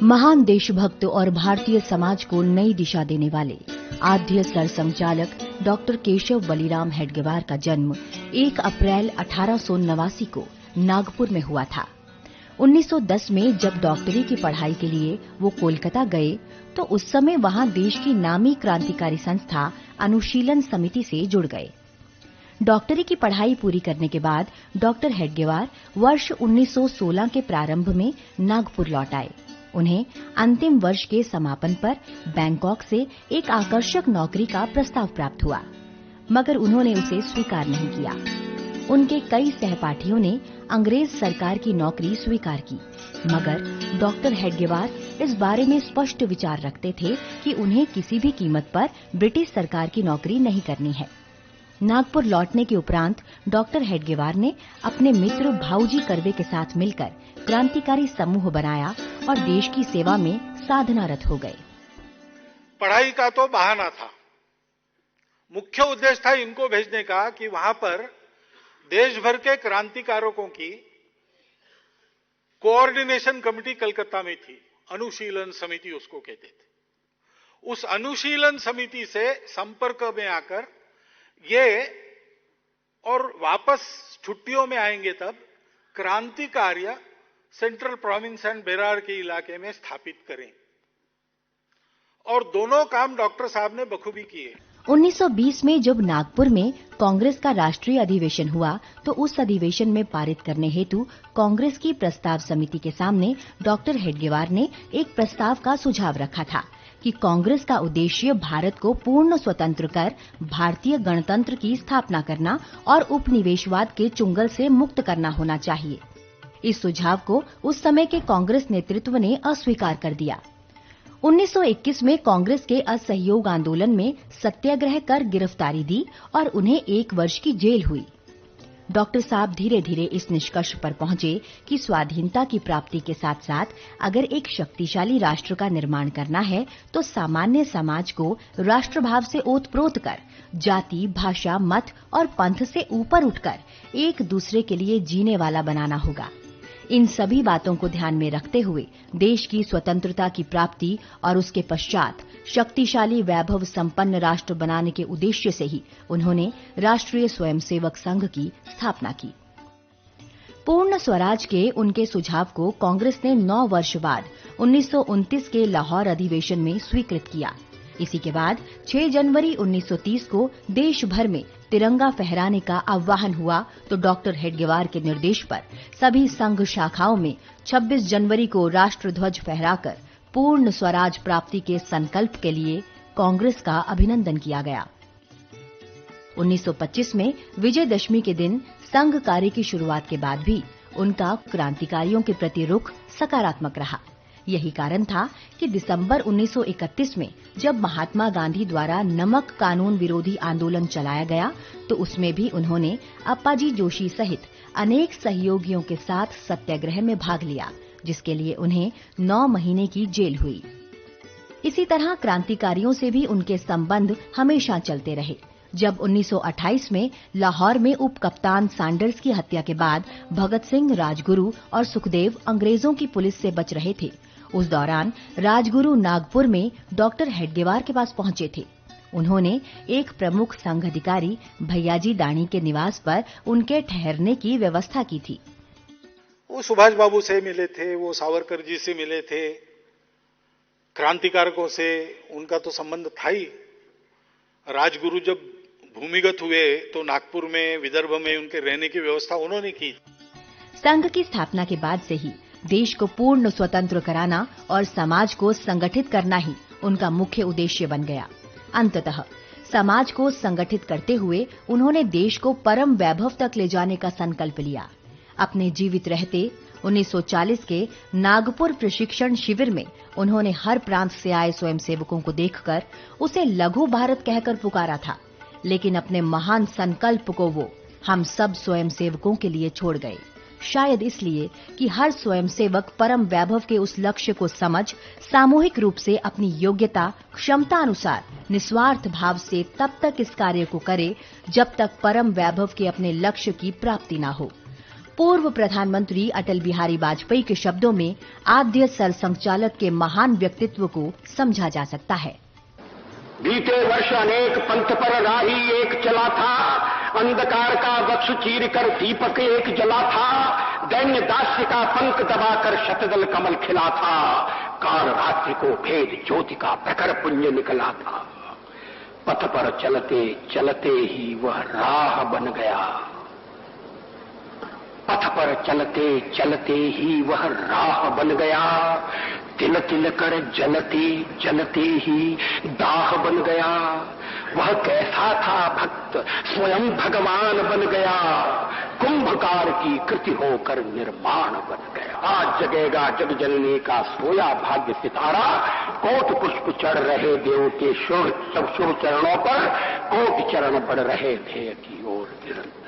महान देशभक्त और भारतीय समाज को नई दिशा देने वाले आद्य सरसंघचालक डॉक्टर केशव बलिराम हेडगेवार का जन्म 1 अप्रैल 1889 को नागपुर में हुआ था। 1910 में जब डॉक्टरी की पढ़ाई के लिए वो कोलकाता गए तो उस समय वहां देश की नामी क्रांतिकारी संस्था अनुशीलन समिति से जुड़ गए। डॉक्टरी की पढ़ाई पूरी करने के बाद डॉक्टर हेडगेवार वर्ष 1916 के प्रारंभ में नागपुर लौट आए। उन्हें अंतिम वर्ष के समापन पर बैंकॉक से एक आकर्षक नौकरी का प्रस्ताव प्राप्त हुआ, मगर उन्होंने उसे स्वीकार नहीं किया। उनके कई सहपाठियों ने अंग्रेज सरकार की नौकरी स्वीकार की, मगर डॉक्टर हेडगेवार इस बारे में स्पष्ट विचार रखते थे कि उन्हें किसी भी कीमत पर ब्रिटिश सरकार की नौकरी नहीं करनी है। नागपुर लौटने के उपरांत डॉक्टर हेडगेवार ने अपने मित्र भाऊजी कर्वे के साथ मिलकर क्रांतिकारी समूह बनाया और देश की सेवा में साधनारत हो गए। पढ़ाई का तो बहाना था, मुख्य उद्देश्य था इनको भेजने का कि वहां पर देश भर के क्रांतिकारकों की कोऑर्डिनेशन कमेटी कलकत्ता में थी, अनुशीलन समिति उसको कहते थे। उस अनुशीलन समिति से संपर्क में आकर ये और वापस छुट्टियों में आएंगे तब क्रांति कार्य सेंट्रल प्रोविंस एंड बेरार के इलाके में स्थापित करें, और दोनों काम डॉक्टर साहब ने बखूबी किए। 1920 में जब नागपुर में कांग्रेस का राष्ट्रीय अधिवेशन हुआ तो उस अधिवेशन में पारित करने हेतु कांग्रेस की प्रस्ताव समिति के सामने डॉक्टर हेडगेवार ने एक प्रस्ताव का सुझाव रखा था कि कांग्रेस का उद्देश्य भारत को पूर्ण स्वतंत्र कर भारतीय गणतंत्र की स्थापना करना और उपनिवेशवाद के चुंगल से मुक्त करना होना चाहिए। इस सुझाव को उस समय के कांग्रेस नेतृत्व ने अस्वीकार कर दिया। 1921 में कांग्रेस के असहयोग आंदोलन में सत्याग्रह कर गिरफ्तारी दी और उन्हें 1 वर्ष की जेल हुई। डॉक्टर साहब धीरे धीरे इस निष्कर्ष पर पहुंचे कि स्वाधीनता की प्राप्ति के साथ साथ अगर एक शक्तिशाली राष्ट्र का निर्माण करना है तो सामान्य समाज को राष्ट्रभाव से ओतप्रोत कर जाति, भाषा, मत और पंथ से ऊपर उठकर एक दूसरे के लिए जीने वाला बनाना होगा। इन सभी बातों को ध्यान में रखते हुए देश की स्वतंत्रता की प्राप्ति और उसके पश्चात शक्तिशाली वैभव संपन्न राष्ट्र बनाने के उद्देश्य से ही उन्होंने राष्ट्रीय स्वयंसेवक संघ की स्थापना की। पूर्ण स्वराज के उनके सुझाव को कांग्रेस ने 9 वर्ष बाद 1929 के लाहौर अधिवेशन में स्वीकृत किया। इसी के बाद 6 जनवरी 1930 को देश भर में तिरंगा फहराने का आह्वान हुआ तो डॉक्टर हेडगेवार के निर्देश पर सभी संघ शाखाओं में 26 जनवरी को राष्ट्रध्वज फहराकर पूर्ण स्वराज प्राप्ति के संकल्प के लिए कांग्रेस का अभिनंदन किया गया। 1925 में विजयदशमी के दिन संघ कार्य की शुरुआत के बाद भी उनका क्रांतिकारियों के प्रति रुख सकारात्मक रहा। यही कारण था कि दिसंबर 1931 में जब महात्मा गांधी द्वारा नमक कानून विरोधी आंदोलन चलाया गया तो उसमें भी उन्होंने अप्पाजी जोशी सहित अनेक सहयोगियों के साथ सत्याग्रह में भाग लिया, जिसके लिए उन्हें 9 महीने की जेल हुई। इसी तरह क्रांतिकारियों से भी उनके संबंध हमेशा चलते रहे। जब 1928 में लाहौर में उप कप्तान सैंडर्स की हत्या के बाद भगत सिंह, राजगुरु और सुखदेव अंग्रेजों की पुलिस से बच रहे थे, उस दौरान राजगुरु नागपुर में डॉक्टर हेडगेवार के पास पहुंचे थे। उन्होंने एक प्रमुख संघ अधिकारी भैयाजी दानी के निवास पर उनके ठहरने की व्यवस्था की थी। वो सुभाष बाबू से मिले थे, वो सावरकर जी से मिले थे, क्रांतिकारकों से उनका तो संबंध था ही। राजगुरु जब भूमिगत हुए तो नागपुर में, विदर्भ में उनके रहने की व्यवस्था उन्होंने की। संघ की स्थापना के बाद से ही देश को पूर्ण स्वतंत्र कराना और समाज को संगठित करना ही उनका मुख्य उद्देश्य बन गया। अंततः समाज को संगठित करते हुए उन्होंने देश को परम वैभव तक ले जाने का संकल्प लिया। अपने जीवित रहते 1940 के नागपुर प्रशिक्षण शिविर में उन्होंने हर प्रांत से आए स्वयंसेवकों को देखकर उसे लघु भारत कहकर पुकारा था, लेकिन अपने महान संकल्प को वो हम सब स्वयंसेवकों के लिए छोड़ गए। शायद इसलिए कि हर स्वयंसेवक परम वैभव के उस लक्ष्य को समझ सामूहिक रूप से अपनी योग्यता, क्षमता अनुसार निस्वार्थ भाव से तब तक इस कार्य को करे जब तक परम वैभव के अपने लक्ष्य की प्राप्ति न हो। पूर्व प्रधानमंत्री अटल बिहारी वाजपेयी के शब्दों में आद्य सरसंघचालक के महान व्यक्तित्व को समझा जा सकता है। बीते वर्ष अनेक पंथ पर राही एक चला था, अंधकार का वक्ष चीर कर दीपक एक जला था, दैन्य दास्य का पंख दबाकर शतदल कमल खिला था, काल रात्रि को भेद ज्योति का प्रखर पुंज निकला था। पथ पर चलते चलते ही वह राह बन गया, पथ पर चलते चलते ही वह राह बन गया, तिल तिल कर जलते जलते ही दाह बन गया। वह कैसा था भक्त, स्वयं भगवान बन गया, कुंभकार की कृति होकर निर्माण बन गया। आज जगेगा जग जननी का सोया भाग्य सितारा, कोट पुष्प चढ़ रहे देव के शुभ चरणों पर, कोट चरण बढ़ रहे ध्येय की ओर निरंतर।